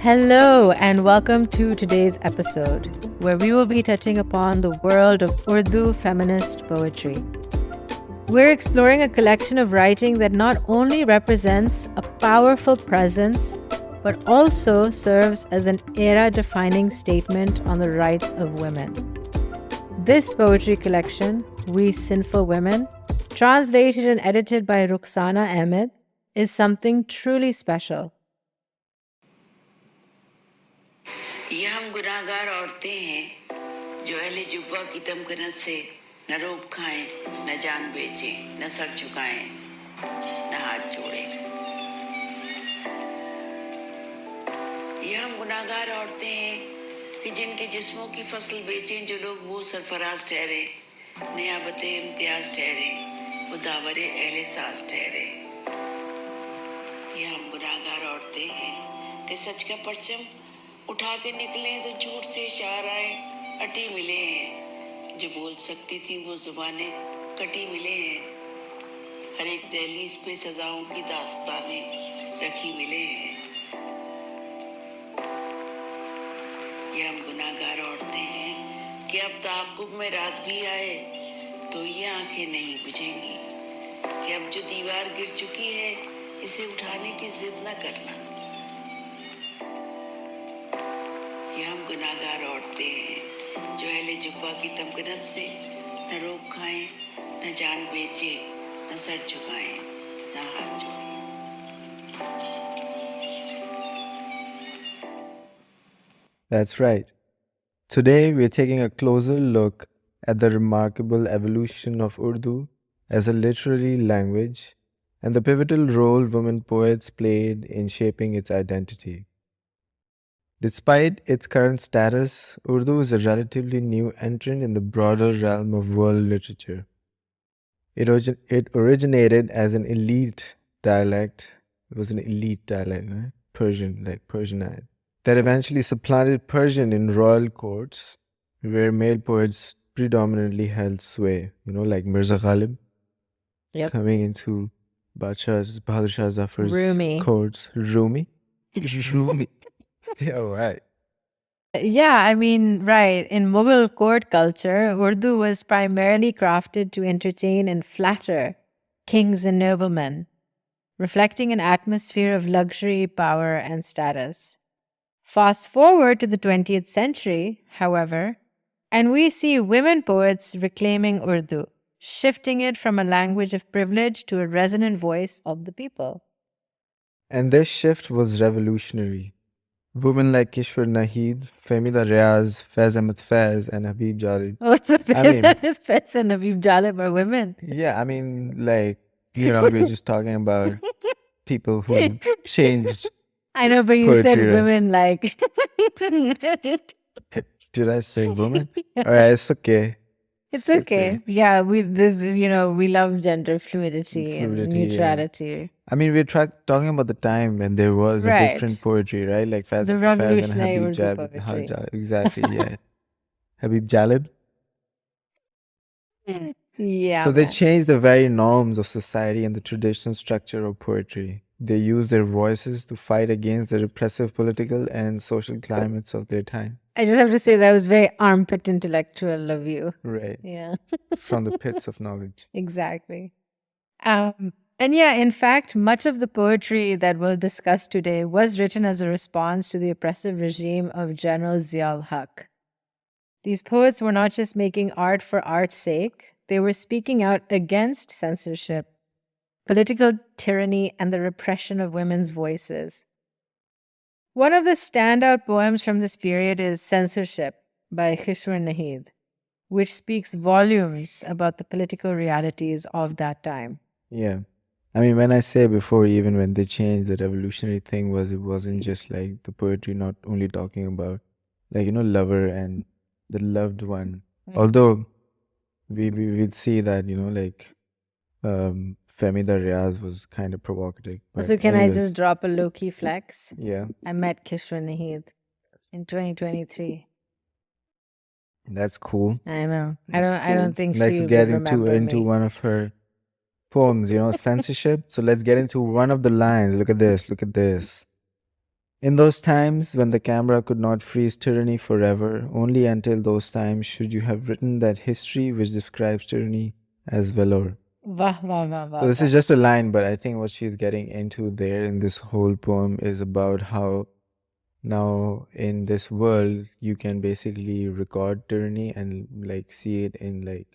Hello, and welcome to today's episode, where we will be touching upon the world of Urdu feminist poetry. We're exploring a collection of writing that not only represents a powerful presence, but also serves as an era-defining statement on the rights of women. This poetry collection, We Sinful Women, translated and edited by Rukhsana Ahmed, is something truly special. ये हम गुनाहगार औरतें हैं जो अहले जुब्बा की तमकनत से न रोब खाएं, न जान बेचें, न सर झुकाएं, न हाथ जोड़ें। ये हम गुनाहगार औरतें हैं कि जिनके जिस्मों की फसल बेचें जो लोग वो सरफराज ठहरे, नियाबते इम्तियाज ठहरे, वो दावरे अहले साज ठहरे। ये हम गुनाहगार औरतें हैं कि सच का परचम उठा के निकले तो झूठ से इशार आए अटी मिले हैं, जो बोल सकती थी वो जुबानें कटी मिले हैं, हर एक दहलीज पे सजाओं की दास्तानें रखी मिले हैं। ये हम गुनाहगार औरतें हैं कि अब ताक़ुब में रात भी आए तो ये आंखें नहीं बुझेंगी, कि अब जो दीवार गिर चुकी है इसे उठाने की जिद न करना। ये हम गुनाहगार औरतें हैं जो अहले जुब्बा की तमकनत से न रोब खाएं, न जान बेचे, न सर झुकाएं, न हाथ जोड़ें। That's right. Today we're taking a closer look at the remarkable evolution of Urdu as a literary language and the pivotal role women poets played in shaping its identity. Despite its current status, Urdu is a relatively new entrant in the broader realm of world literature. It originated as an elite dialect. It was an elite dialect, right? Persian, like Persianized, that eventually supplanted Persian in royal courts, where male poets predominantly held sway, like Mirza Ghalib coming into Bahadur Shah Zafar's Rumi. courts. Rumi? Rumi. Yeah, right. Yeah, right. In Mughal court culture, Urdu was primarily crafted to entertain and flatter kings and noblemen, reflecting an atmosphere of luxury, power, and status. Fast forward to the 20th century, however, and we see women poets reclaiming Urdu, shifting it from a language of privilege to a resonant voice of the people. And this shift was revolutionary. Women like Kishwar Naheed, Fahmida Riaz, Faiz Ahmed Faiz, and Habib Jalib. What's the Faiz and Habib Jalib are women? Yeah, we're just talking about people who changed. I know, but you said poetry, right? women like. Did I say woman? All right, it's okay. It's okay. Yeah, we love gender fluidity and Fluidity, neutrality. yeah. We're talking about the time when there was a Right. different poetry, right? Like Faiz, The Faiz and revolutionary Habib Urdu Jalib. poetry. Exactly, yeah. Habib Jalib. Yeah. So they man. changed the very norms of society and the traditional structure of poetry. They used their voices to fight against the repressive political and social climates of their time. I just have to say that was very armpit intellectual of you. Right. Yeah. From the pits of knowledge. Exactly. And yeah, in fact, much of the poetry that we'll discuss today was written as a response to the oppressive regime of General Zia-ul-Haq. These poets were not just making art for art's sake, they were speaking out against censorship, political tyranny, and the repression of women's voices. One of the standout poems from this period is Censorship by Kishwar Naheed, which speaks volumes about the political realities of that time. Yeah. When I say before, even when they changed, the revolutionary thing it wasn't just like the poetry not only talking about, lover and the loved one. Although we'd see that, Fahmida Riaz was kind of provocative. So can I just drop a low-key flex? Yeah. I met Kishwar Naheed in 2023. That's cool. I know. That's I don't think Let's she get would into remember me. one of her poems, censorship. So let's get into one of the lines. Look at this. In those times when the camera could not freeze tyranny forever, only until those times should you have written that history which describes tyranny as valor. Wah, wah, wah, So wah, this wah. is just a line, but I think what she's getting into there in this whole poem is about how now in this world you can basically record tyranny and like see it in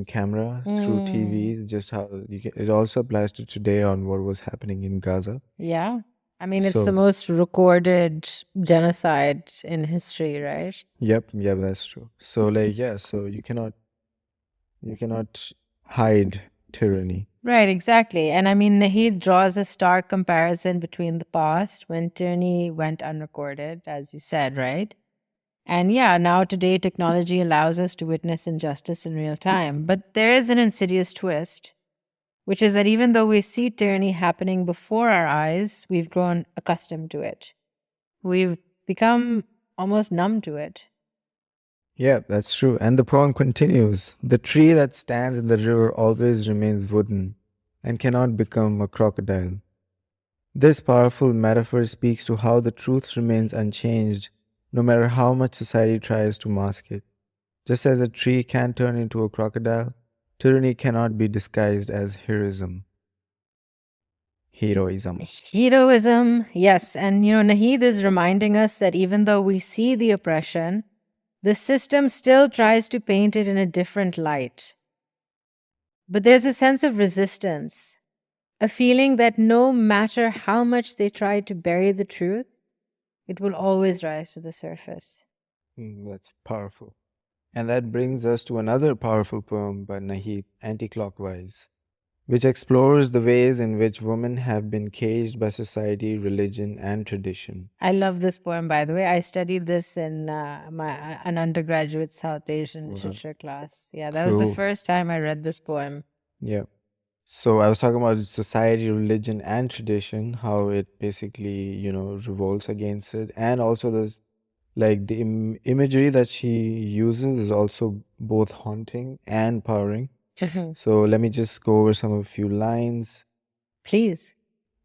camera through TV. Just how you can. It also applies to today on what was happening in Gaza. Yeah. I mean, it's the So most recorded genocide in history, right? yep, that's true. So like yeah, so you cannot hide tyranny. Right, exactly. And I mean, Naheed draws a stark comparison between the past when tyranny went unrecorded, as you said, right? And yeah, now today technology allows us to witness injustice in real time. But there is an insidious twist, which is that even though we see tyranny happening before our eyes, we've grown accustomed to it. We've become almost numb to it. Yeah, that's true. And the poem continues. The tree that stands in the river always remains wooden and cannot become a crocodile. This powerful metaphor speaks to how the truth remains unchanged no matter how much society tries to mask it. Just as a tree can turn into a crocodile, tyranny cannot be disguised as heroism. Heroism. Heroism, yes. And, Naheed is reminding us that even though we see the oppression, the system still tries to paint it in a different light. But there's a sense of resistance, a feeling that no matter how much they try to bury the truth, it will always rise to the surface. That's powerful. And that brings us to another powerful poem by Naheed, Anticlockwise, which explores the ways in which women have been caged by society, religion, and tradition. I love this poem, by the way. I studied this in an undergraduate South Asian Wow. literature class. Yeah, that was the Cool. first time I read this poem. Yeah. So I was talking about society, religion, and tradition, how it basically, revolts against it. And also there's like the imagery that she uses is also both haunting and powering. So let me just go over some of a few lines. Please.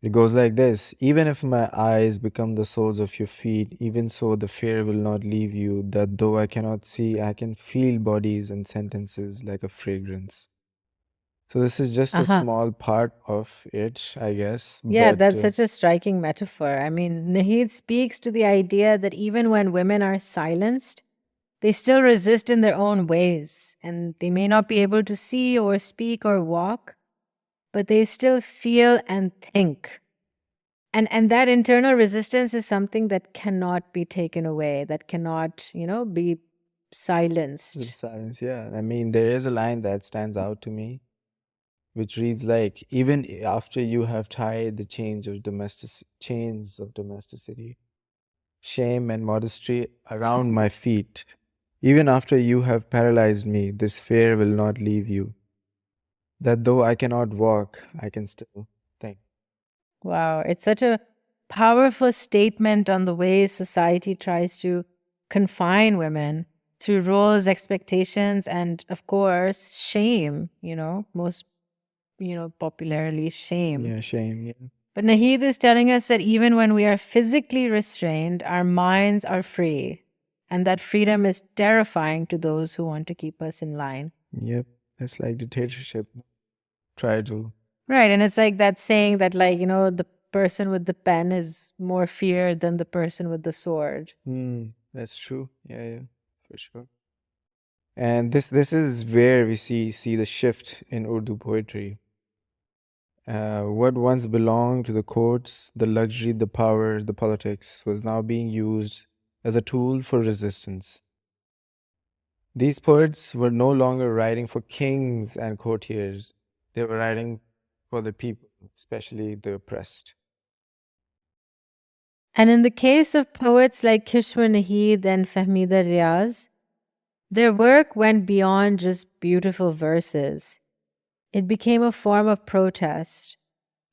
It goes like this. Even if my eyes become the soles of your feet, even so the fear will not leave you, that though I cannot see, I can feel bodies and sentences like a fragrance. So this is just a Uh-huh. small part of it, I guess. Yeah, But that's such a striking metaphor. I mean, Naheed speaks to the idea that even when women are silenced, they still resist in their own ways, and they may not be able to see or speak or walk, but they still feel and think. And that internal resistance is something that cannot be taken away, that cannot, be silenced. silence, yeah. I mean, there is a line that stands out to me, which reads like, even after you have tied the chains of domesticity, shame and modesty around my feet, even after you have paralyzed me, this fear will not leave you. That though I cannot walk, I can still think. Wow, it's such a powerful statement on the ways society tries to confine women through roles, expectations, and of course, shame, most, popularly shame. Yeah, shame. Yeah. But Naheed is telling us that even when we are physically restrained, our minds are free, and that freedom is terrifying to those who want to keep us in line. Yep. It's like dictatorship. Try to. Right. And it's like that saying that, like, the person with the pen is more feared than the person with the sword. That's true. Yeah, for sure. And this is where we see the shift in Urdu poetry. What once belonged to the courts, the luxury, the power, the politics, was now being used as a tool for resistance. These poets were no longer writing for kings and courtiers, they were writing for the people, especially the oppressed. And in the case of poets like Kishwar Naheed and Fahmida Riaz, their work went beyond just beautiful verses. It became a form of protest,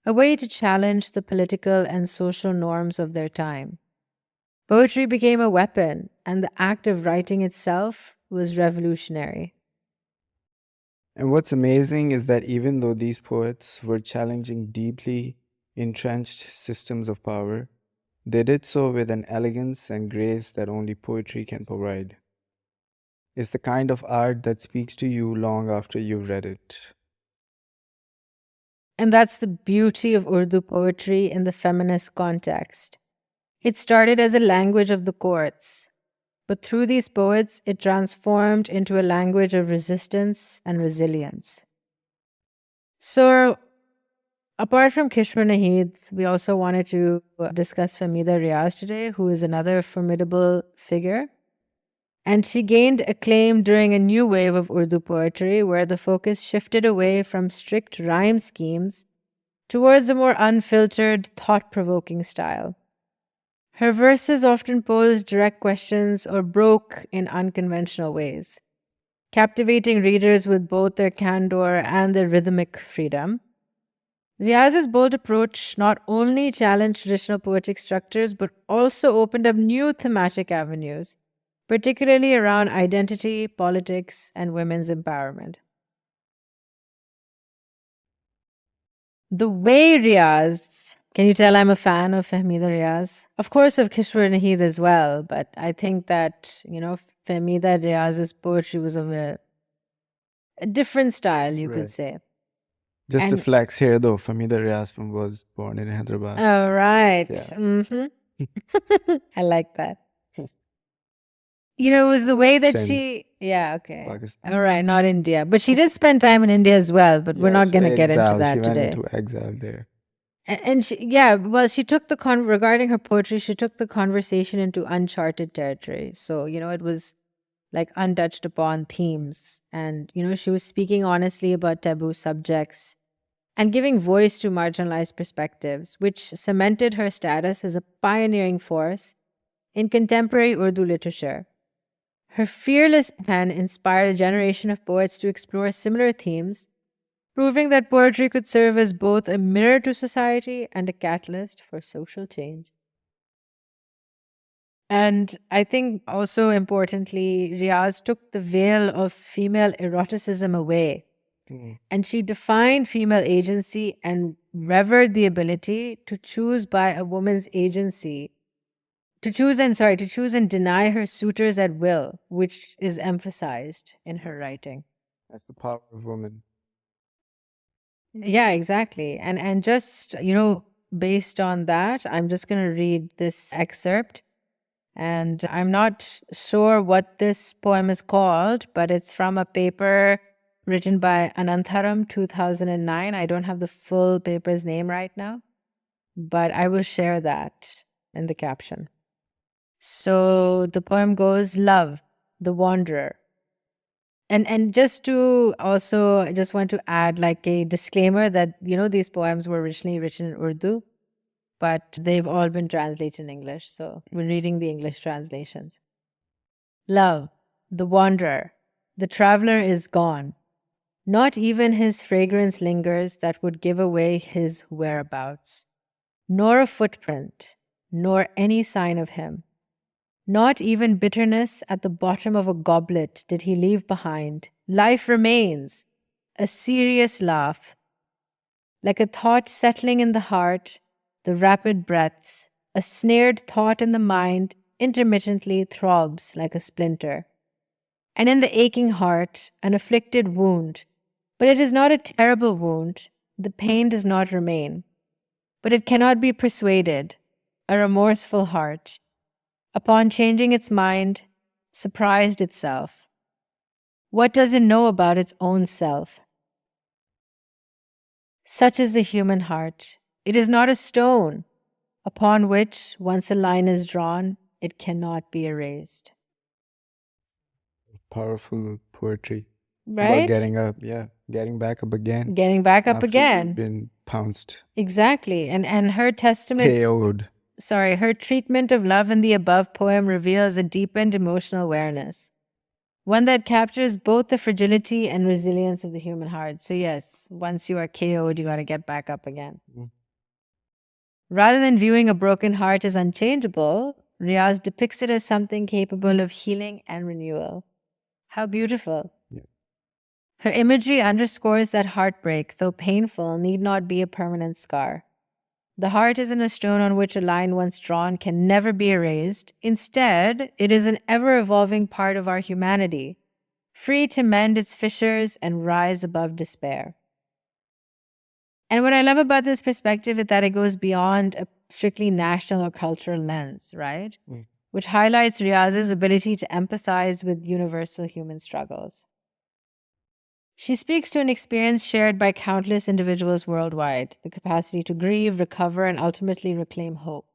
a way to challenge the political and social norms of their time. Poetry became a weapon, and the act of writing itself was revolutionary. And what's amazing is that even though these poets were challenging deeply entrenched systems of power, They did so with an elegance and grace that only poetry can provide. It's the kind of art that speaks to you long after you've read it. And that's the beauty of Urdu poetry in the feminist context. It started as a language of the courts, but through these poets, it transformed into a language of resistance and resilience. So, apart from Kishwar Naheed, we also wanted to discuss Fahmida Riaz today, who is another formidable figure. And she gained acclaim during a new wave of Urdu poetry where the focus shifted away from strict rhyme schemes towards a more unfiltered, thought-provoking style. Her verses often posed direct questions or broke in unconventional ways, captivating readers with both their candor and their rhythmic freedom. Riaz's bold approach not only challenged traditional poetic structures but also opened up new thematic avenues, particularly around identity, politics, and women's empowerment. The way Riaz, can you tell I'm a fan of Fahmida Riaz? Of course, of Kishwar Naheed as well, but I think that, Fahmida Riaz's poetry was of a different style, you could Right. say. Just a And- flex here though, Fahmida Riaz was born in Hyderabad. Oh, right. Yeah. I like that. It was the way that Sindh, yeah, okay. Pakistan. All right, not India. But she did spend time in India as well, but we're not Yes, going to get into exile. that She went today. into exile there. And she, she took regarding her poetry, she took the conversation into uncharted territory. So, it was like untouched upon themes. And, she was speaking honestly about taboo subjects and giving voice to marginalized perspectives, which cemented her status as a pioneering force in contemporary Urdu literature. Her fearless pen inspired a generation of poets to explore similar themes, proving that poetry could serve as both a mirror to society and a catalyst for social change. And I think also importantly, Riaz took the veil of female eroticism away. And she defined female agency and revered the ability to choose by a woman's agency to choose and deny her suitors at will, which is emphasized in her writing. That's the power of women. Yeah, exactly. And just, based on that, I'm just going to read this excerpt. And I'm not sure what this poem is called, but it's from a paper written by Anantharam, 2009. I don't have the full paper's name right now, but I will share that in the caption. So the poem goes, Love, the Wanderer. And just to also, I just want to add like a disclaimer that, these poems were originally written in Urdu, but they've all been translated in English. So we're reading the English translations. Love, the wanderer, the traveler is gone. Not even his fragrance lingers that would give away his whereabouts, nor a footprint, nor any sign of him. Not even bitterness at the bottom of a goblet did he leave behind. Life remains, a serious laugh. Like a thought settling in the heart, the rapid breaths, a snared thought in the mind intermittently throbs like a splinter. And in the aching heart, an afflicted wound. But it is not a terrible wound. The pain does not remain. But it cannot be persuaded. A remorseful heart, upon changing its mind, surprised itself. What does it know about its own self? Such is the human heart. It is not a stone upon which, once a line is drawn, it cannot be erased. Powerful poetry. Right? About getting up, getting back up again. Getting back up after again. you've been pounced. Exactly. And her testament, KO'd. her treatment of love in the above poem reveals a deepened emotional awareness, one that captures both the fragility and resilience of the human heart. So yes, once you are KO'd, you got to get back up again. Rather than viewing a broken heart as unchangeable, Riaz depicts it as something capable of healing and renewal. How beautiful. Yeah. Her imagery underscores that heartbreak, though painful, need not be a permanent scar. The heart isn't a stone on which a line once drawn can never be erased. Instead, it is an ever-evolving part of our humanity, free to mend its fissures and rise above despair. And what I love about this perspective is that it goes beyond a strictly national or cultural lens, right? Which highlights Riaz's ability to empathize with universal human struggles. She speaks to an experience shared by countless individuals worldwide, the capacity to grieve, recover, and ultimately reclaim hope.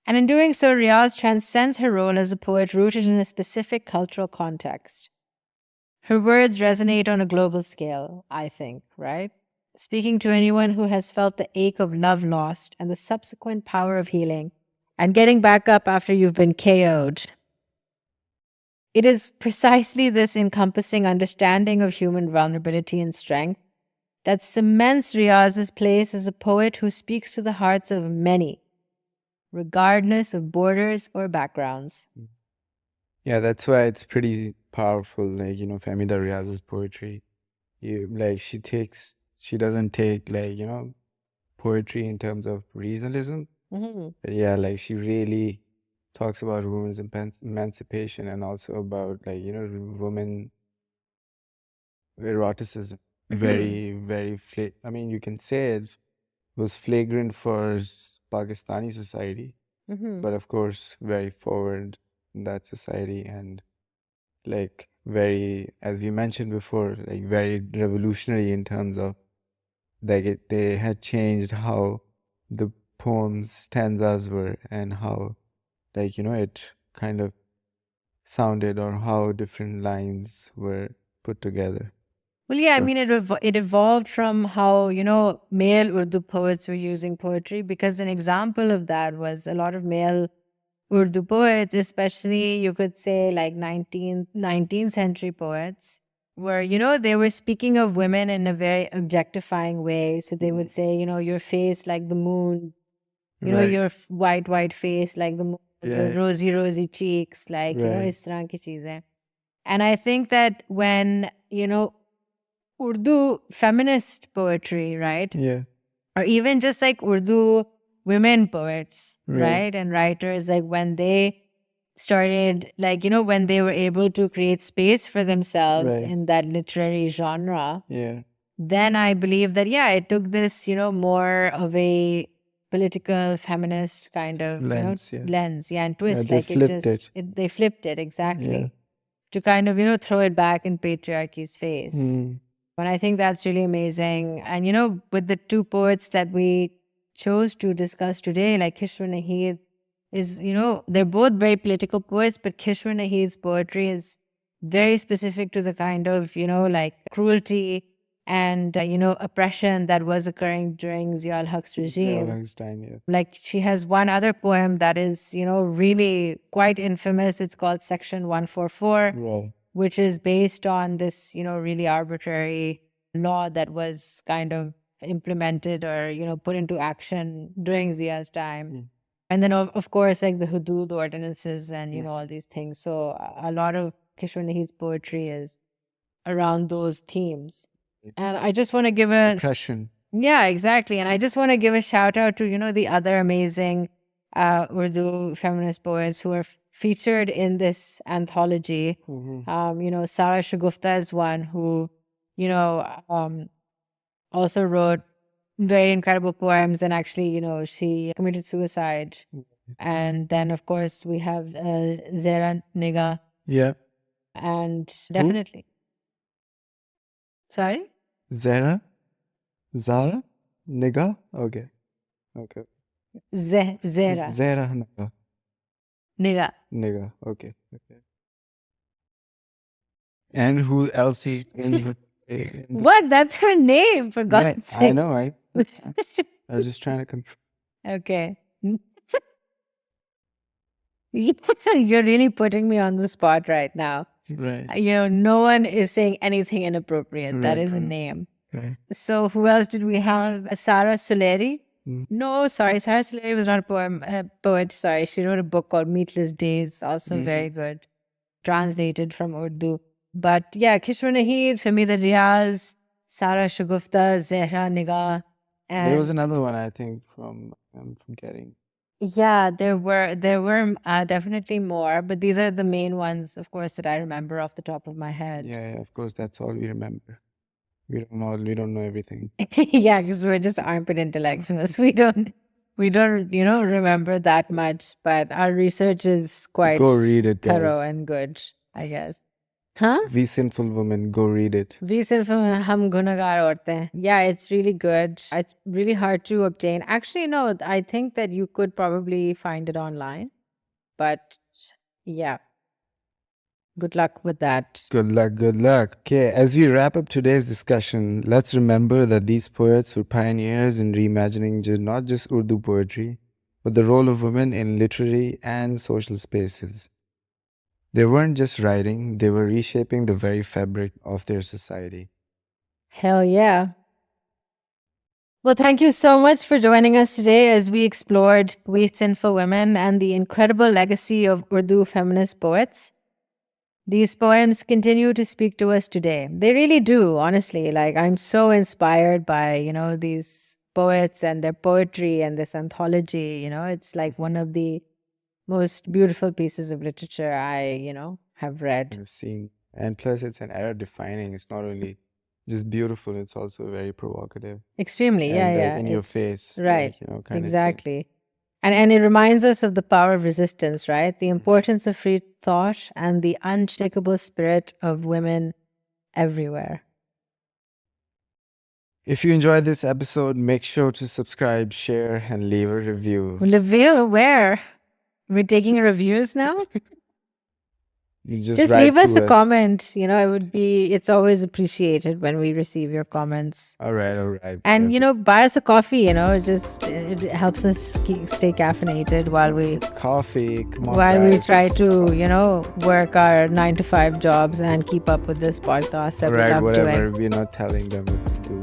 And in doing so, Riaz transcends her role as a poet rooted in a specific cultural context. Her words resonate on a global scale, I think, right? Speaking to anyone who has felt the ache of love lost and the subsequent power of healing and getting back up after you've been KO'd. It is precisely this encompassing understanding of human vulnerability and strength that cements Riaz's place as a poet who speaks to the hearts of many, regardless of borders or backgrounds. Yeah, that's why it's pretty powerful. Like, Fahmida Riaz's poetry. She doesn't take, poetry in terms of realism. But yeah, she really talks about women's emancipation and also about, women eroticism. Very, very, you can say it was flagrant for Pakistani society, but of course, very forward in that society and very, as we mentioned before, very revolutionary in terms of they had changed how the poems stanzas were and how it kind of sounded or how different lines were put together. Well, yeah, I mean, it evolved from how, male Urdu poets were using poetry, because an example of that was a lot of male Urdu poets, especially you could say like 19th century poets, where, they were speaking of women in a very objectifying way. So they would say, your face like the moon, your white face like the moon, your rosy cheeks, like, is tarah ki cheezein. And I think that when, Urdu feminist poetry, right? Yeah. Or even just like Urdu women poets, right? And writers, like when they started, when they were able to create space for themselves in that literary genre, then I believe that, it took this, more of a political feminist kind of lens, and twist. They flipped it. They flipped it, exactly. To kind of, throw it back in patriarchy's face. And I think that's really amazing. And, with the two poets that we chose to discuss today, like Kishwar Naheed is, they're both very political poets, but Kishwar Naheed's poetry is very specific to the kind of, cruelty and, oppression that was occurring during Zia-ul-Haq's regime. Zia-ul-Haq's time, yeah. Like she has one other poem that is, really quite infamous. It's called Section 144. Which is based on this, really arbitrary law that was kind of implemented or, put into action during Zia's time. And then, of course, like the Hudud ordinances and, all these things. So a lot of Kishwar Naheed's poetry is around those themes. And I just want to give a... Oppression. Yeah, exactly. And I just want to give a shout out to, the other amazing Urdu feminist poets who are featured in this anthology. Sara Shagufta is one who, also wrote very incredible poems, and actually, she committed suicide. And then, of course, we have Zehra Niga. Yeah. And definitely. Sorry? Zara Niga? Okay. Zehra Niga. Niga. Okay. And who else is in What? That's her name, for God's sake. I know, right? I was just trying to confirm. Okay. You're really putting me on the spot right now. Right. No one is saying anything inappropriate. That is a name. Right. So who else did we have? Sara Suleri? No, sorry. Sara Suleri was not a poet. Sorry. She wrote a book called Meatless Days. Also very good. Translated from Urdu. But yeah, Kishwar Naheed, Fahmida Riaz, Sara Shagufta, Zehra Niga, There was And another one, I think, I'm forgetting. yeah, there were definitely more, but these are the main ones, of course, that I remember off the top of my head. Yeah, of course, that's all we remember. We don't know everything. Yeah, because we're just armpit intellectuals. We don't, remember that much, but our research is quite Go read it, thorough guys. and good, I guess. Huh? We Sinful Women, go read it. We Sinful Women, Hum Gunagar Aurte Hain. Yeah, it's really good. It's really hard to obtain. Actually, no, I think that you could probably find it online. But yeah, good luck with that. Good luck, good luck. Okay, as we wrap up today's discussion, let's remember that these poets were pioneers in reimagining not just Urdu poetry, but the role of women in literary and social spaces. They weren't just writing, they were reshaping the very fabric of their society. Hell yeah. Well, thank you so much for joining us today as we explored We Sinful Women and the incredible legacy of Urdu feminist poets. These poems continue to speak to us today. They really do, honestly. Like, I'm so inspired by, these poets and their poetry and this anthology. It's like one of the most beautiful pieces of literature I, have read. I've seen. And plus, it's an era defining. It's not only just beautiful, it's also very provocative. Extremely, yeah, and, yeah. in your face. Right, kind of thing. exactly. And it reminds us of the power of resistance, right? The importance of free thought and the unshakable spirit of women everywhere. If you enjoyed this episode, make sure to subscribe, share, and leave a review. Review where? We're taking reviews now? You Just leave us a comment. It's always appreciated when we receive your comments. All right. And, buy us a coffee, it helps us stay caffeinated while we coffee. Come on, while guys, we try to, work our 9-to-5 jobs and keep up with this podcast that we love whatever. doing. We're not telling them what to do.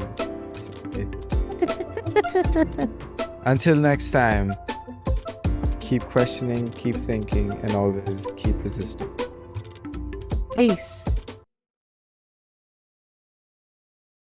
Until next time, keep questioning, keep thinking, and always keep resisting. Peace.